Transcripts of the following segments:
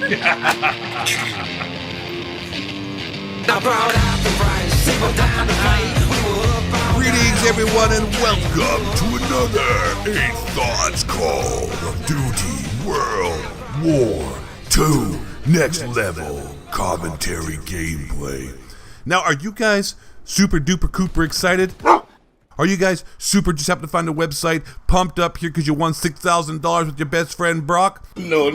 Greetings, everyone, and welcome to another 8 Thoughts Call of Duty World War II Next Level Commentary Gameplay. Now, are you guys super duper cooper excited? Are you guys super just happen to find a website pumped up here because you won $6,000 with your best friend Brock? No.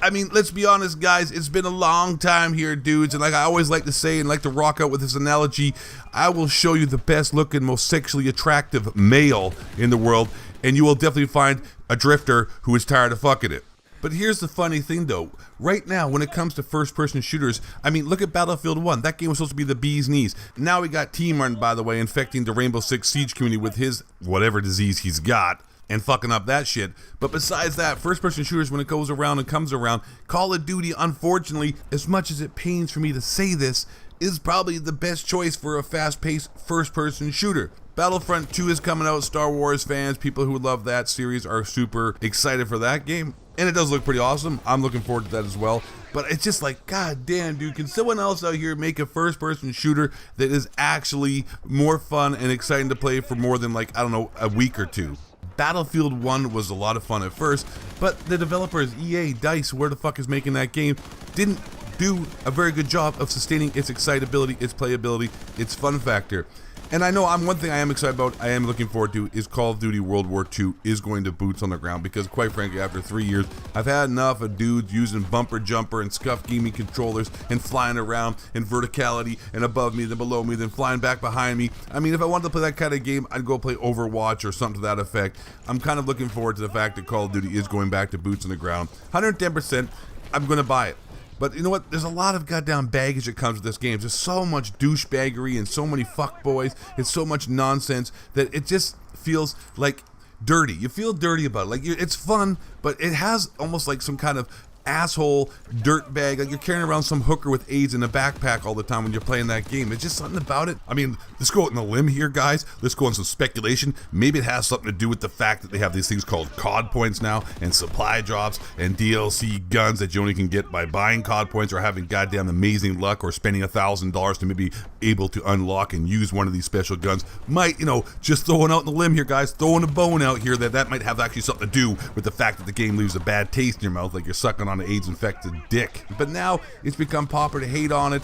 I mean, let's be honest, guys. It's been a long time here, dudes. And like I always like to say and like to rock out with this analogy, I will show you the best looking, most sexually attractive male in the world. And you will definitely find a drifter who is tired of fucking it. But here's the funny thing, though. Right now, when it comes to first-person shooters, I mean, look at Battlefield 1. That game was supposed to be the bee's knees. Now we got T-Martin, by the way, infecting the Rainbow Six Siege community with his whatever disease he's got and fucking up that shit. But besides that, first-person shooters, when it goes around and comes around, Call of Duty, unfortunately, as much as it pains for me to say this, is probably the best choice for a fast-paced first-person shooter. Battlefront 2 is coming out. Star Wars fans, people who love that series are super excited for that game. And it does look pretty awesome. I'm looking forward to that as well. But it's just like, god damn, dude, can someone else out here make a first-person shooter that is actually more fun and exciting to play for more than, like, I don't know, a week or two? Battlefield 1 was a lot of fun at first, but the developers, EA, DICE, where the fuck is making that game, didn't do a very good job of sustaining its excitability, its playability, its fun factor. And I know one thing I am excited about, I am looking forward to, is Call of Duty World War II is going to boots on the ground, because quite frankly, after 3 years, I've had enough of dudes using bumper jumper and scuff gaming controllers and flying around in verticality and above me, then below me, then flying back behind me. I mean, if I wanted to play that kind of game, I'd go play Overwatch or something to that effect. I'm kind of looking forward to the fact that Call of Duty is going back to boots on the ground. 110%, I'm going to buy it. But you know what? There's a lot of goddamn baggage that comes with this game. There's so much douchebaggery and so many fuckboys. It's so much nonsense that it just feels like dirty. You feel dirty about it. Like, it's fun, but it has almost like some kind of asshole dirt bag, like you're carrying around some hooker with AIDS in a backpack all the time when you're playing that game. It's just something about it. I mean, let's go out on a limb here, guys. Let's go on some speculation. Maybe it has something to do with the fact that they have these things called COD points now, and supply drops and DLC guns that you only can get by buying COD points or having goddamn amazing luck or spending $1,000 to maybe able to unlock and use one of these special guns. Might, you know, just throwing out the limb here, guys, throwing a bone out here that might have actually something to do with the fact that the game leaves a bad taste in your mouth, like you're sucking on an AIDS infected dick. But now it's become popular to hate on it.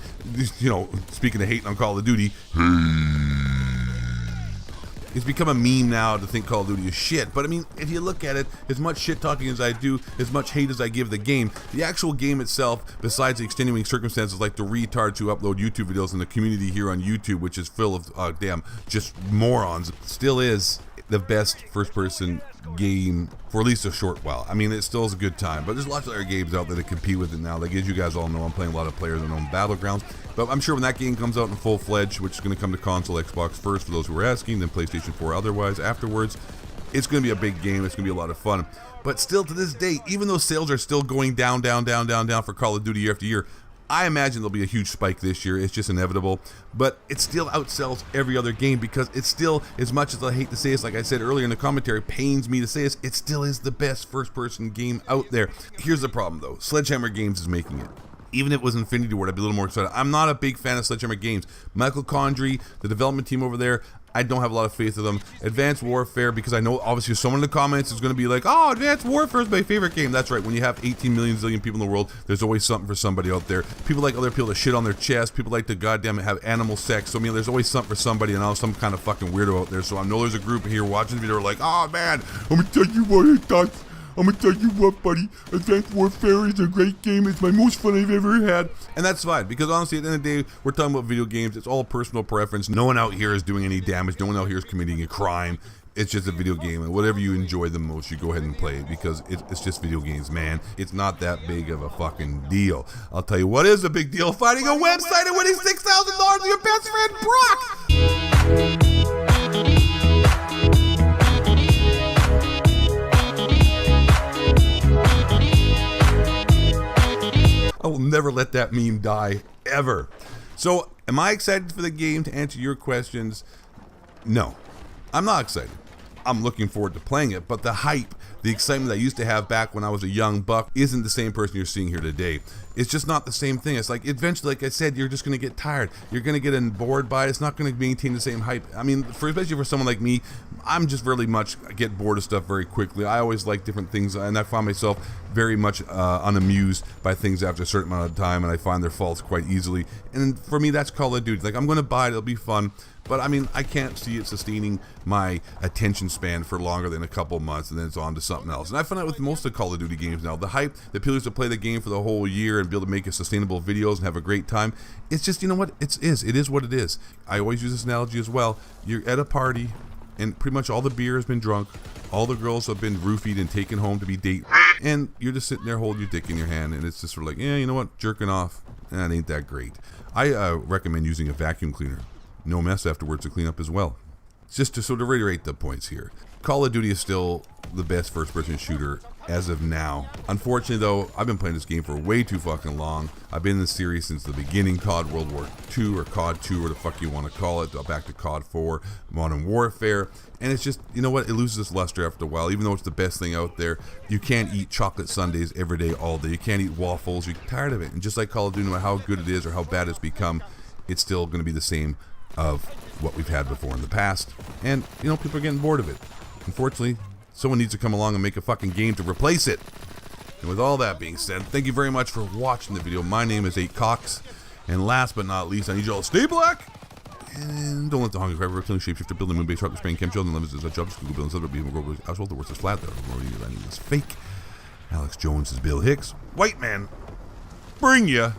You know, speaking of hating on Call of Duty, it's become a meme now to think Call of Duty is shit. But I mean, if you look at it, as much shit talking as I do, as much hate as I give the game, the actual game itself, besides the extenuating circumstances like the retards who upload YouTube videos in the community here on YouTube, which is full of just morons, still is the best first-person game for at least a short while. I mean, it still is a good time, but there's lots of other games out there that compete with it now. Like, as you guys all know, I'm playing a lot of players on Battlegrounds, but I'm sure when that game comes out in full-fledged, which is going to come to console, Xbox first, for those who are asking, then PlayStation 4 otherwise afterwards, it's going to be a big game. It's going to be a lot of fun. But still, to this day, even though sales are still going down for Call of Duty year after year, I imagine there'll be a huge spike this year. It's just inevitable, but it still outsells every other game because it's still, as much as I hate to say this, like I said earlier in the commentary, pains me to say this, it still is the best first-person game out there. Here's the problem, though. Sledgehammer Games is making it. Even if it was Infinity Ward, I'd be a little more excited. I'm not a big fan of Sledgehammer Games. Michael Condrey, the development team over there, I don't have a lot of faith in them. Advanced Warfare, because I know obviously someone in the comments is going to be like, oh, Advanced Warfare is my favorite game. That's right. When you have 18 million zillion people in the world, there's always something for somebody out there. People like other people to shit on their chest. People like to goddamn have animal sex. So I mean, there's always something for somebody, and I'm some kind of fucking weirdo out there. So I know there's a group here watching the video are like, oh man, I'm gonna tell you what I thought. I'm gonna tell you what, buddy, Advanced Warfare is a great game. It's my most fun I've ever had. And that's fine, because honestly, at the end of the day, we're talking about video games. It's all personal preference. No one out here is doing any damage. No one out here is committing a crime. It's just a video game, and whatever you enjoy the most, you go ahead and play it, because it's just video games, man. It's not that big of a fucking deal. I'll tell you what is a big deal: finding a website and winning $6,000 with your best friend, Brock! I will never let that meme die, ever. So, am I excited for the game? To answer your questions, no. I'm not excited. I'm looking forward to playing it, but the hype, the excitement I used to have back when I was a young buck isn't the same person you're seeing here today. It's just not the same thing. It's like, eventually, like I said, you're just going to get tired. You're going to get bored by it. It's not going to maintain the same hype. I mean, especially for someone like me, I'm just really much get bored of stuff very quickly. I always like different things, and I find myself very much unamused by things after a certain amount of time, and I find their faults quite easily. And for me, that's Call of Duty. Like, I'm going to buy it. It'll be fun. But I mean, I can't see it sustaining my attention span for longer than a couple months, and then it's on to something else. And I find out with most of the Call of Duty games now, the hype, the appeal is to play the game for the whole year and be able to make a sustainable videos and have a great time. It's just, you know what, it is what it is. I always use this analogy as well. You're at a party, and pretty much all the beer has been drunk, all the girls have been roofied and taken home to be dated, and you're just sitting there holding your dick in your hand, and it's just sort of like, yeah, you know what, jerking off, that ain't that great. I recommend using a vacuum cleaner. No mess afterwards to clean up as well. Just to sort of reiterate the points here, Call of Duty is still the best first-person shooter as of now. Unfortunately, though, I've been playing this game for way too fucking long. I've been in the series since the beginning, COD World War II, or COD 2, or the fuck you want to call it, back to COD 4, Modern Warfare, and it's just, you know what, it loses its luster after a while. Even though it's the best thing out there, you can't eat chocolate sundaes every day, all day. You can't eat waffles. You're tired of it. And just like Call of Duty, no matter how good it is or how bad it's become, it's still going to be the same of what we've had before in the past, and you know, people are getting bored of it. Unfortunately, someone needs to come along and make a fucking game to replace it. And with all that being said, thank you very much for watching the video. My name is 8Cox, and last but not least, I need you all to stay black and don't let the hungry forever killing shapeshifter building moon base sharp spraying chemtrails and limits is a job Google building so be global household the worst is flat though I need this fake. Alex Jones is Bill Hicks. White man, bring ya.